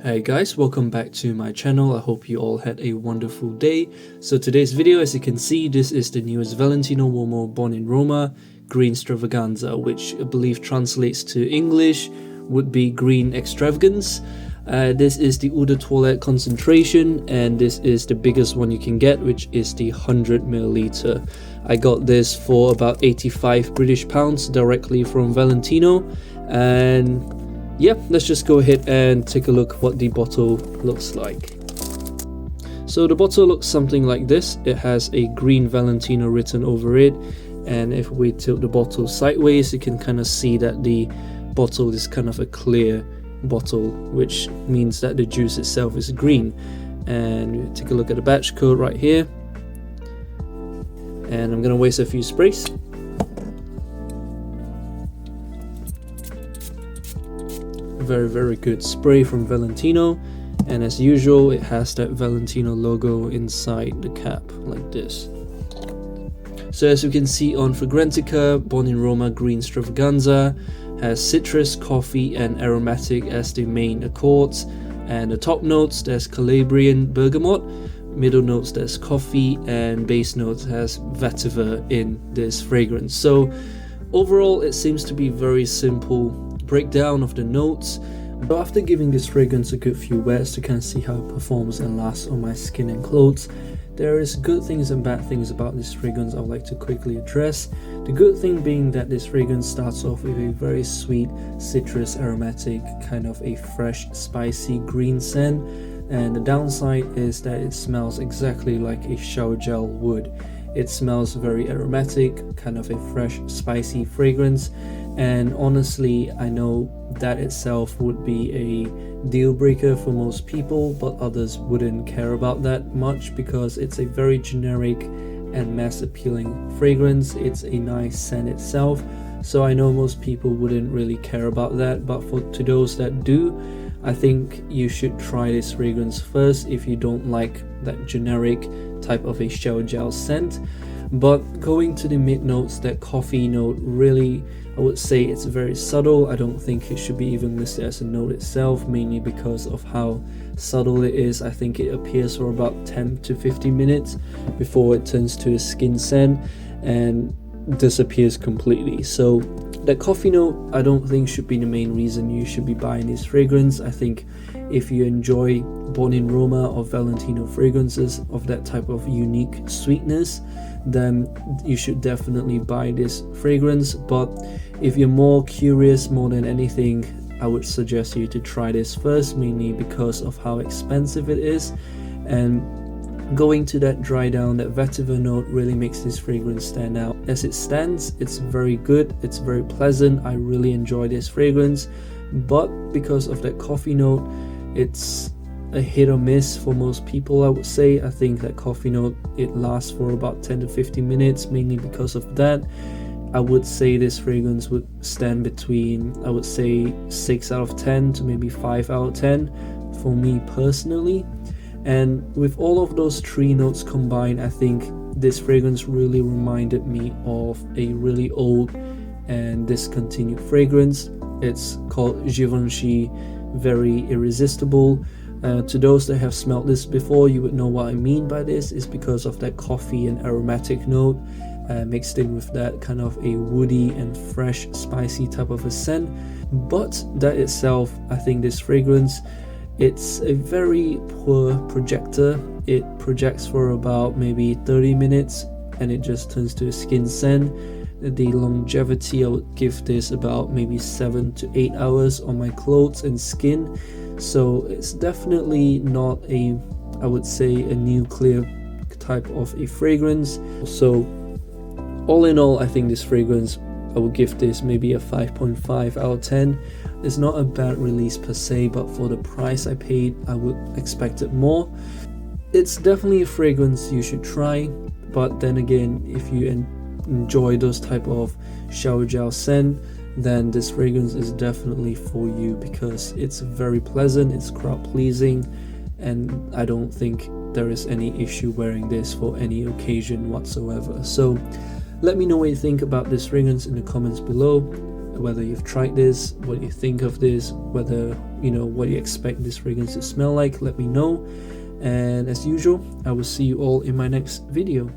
Hey guys, welcome back to my channel. I hope you all had a wonderful day. So today's video, as you can see, this is the newest Valentino Uomo Born in Roma Green Stravaganza, which I believe translates to English would be Green Extravagance. This is the Eau de Toilette concentration, and this is the biggest one you can get, which is the 100 milliliter. I got this for about 85 British pounds directly from Valentino, and yeah, let's just go ahead and take a look what the bottle looks like. So the bottle looks something like this. It has a green Valentino written over it, and if we tilt the bottle sideways, you can kind of see that the bottle is kind of a clear bottle, which means that the juice itself is green. And take a look at the batch code right here, and I'm gonna waste a few sprays. Very good spray from Valentino, and as usual it has that Valentino logo inside the cap like this. So as you can see on Fragrantica, Born in Roma Green Stravaganza has citrus, coffee and aromatic as the main accords, and the top notes there's Calabrian, Bergamot, middle notes there's coffee, and base notes has Vetiver in this fragrance. So overall it seems to be very simple breakdown of the notes, but after giving this fragrance a good few wears to kind of see how it performs and lasts on my skin and clothes, there is good things and bad things about this fragrance I would like to quickly address. The good thing being that this fragrance starts off with a very sweet citrus aromatic, kind of a fresh spicy green scent, and the downside is that it smells exactly like a shower gel would. It smells very aromatic, kind of a fresh spicy fragrance, and honestly I know that itself would be a deal breaker for most people, but others wouldn't care about that much because it's a very generic and mass appealing fragrance. It's a nice scent itself, so I know most people wouldn't really care about that, but to those that do, I think you should try this fragrance first if you don't like that generic type of a shower gel scent. But going to the mid notes, that coffee note, really I would say it's very subtle. I don't think it should be even listed as a note itself, mainly because of how subtle it is. I think it appears for about 10 to 15 minutes before it turns to a skin scent and disappears completely. So that coffee note I don't think should be the main reason you should be buying this fragrance. I think if you enjoy Born in Roma or Valentino fragrances of that type of unique sweetness, then you should definitely buy this fragrance. But if you're more curious more than anything, I would suggest you to try this first, mainly because of how expensive it is. And going to that dry down, that vetiver note really makes this fragrance stand out. As it stands, it's very good, it's very pleasant. I really enjoy this fragrance, but because of that coffee note, it's a hit or miss for most people, I would say. I think that coffee note, it lasts for about 10 to 15 minutes, mainly because of that. I would say this fragrance would stand between, I would say 6 out of 10 to maybe 5 out of 10 for me personally. And with all of those three notes combined, I think this fragrance really reminded me of a really old and discontinued fragrance. It's called Givenchy Very Irresistible. To those that have smelled this before, you would know what I mean by this. Is because of that coffee and aromatic note mixed in with that kind of a woody and fresh spicy type of a scent. But that itself, I think this fragrance, it's a very poor projector. It projects for about maybe 30 minutes and it just turns to a skin scent. The longevity, I would give this about maybe 7 to 8 hours on my clothes and skin. So it's definitely not a, I would say, a nuclear type of a fragrance. So all in all, I think this fragrance, I would give this maybe a 5.5 out of 10. It's not a bad release per se, but for the price I paid, I would expect it more. It's definitely a fragrance you should try, but then again, if you enjoy those type of shower gel scent, then this fragrance is definitely for you because it's very pleasant, it's crowd pleasing, and I don't think there is any issue wearing this for any occasion whatsoever. So let me know what you think about this fragrance in the comments below. whether you've tried this, what you think of this, whether you know what you expect this fragrance to smell like. Let me know, and as usual, I will see you all in my next video.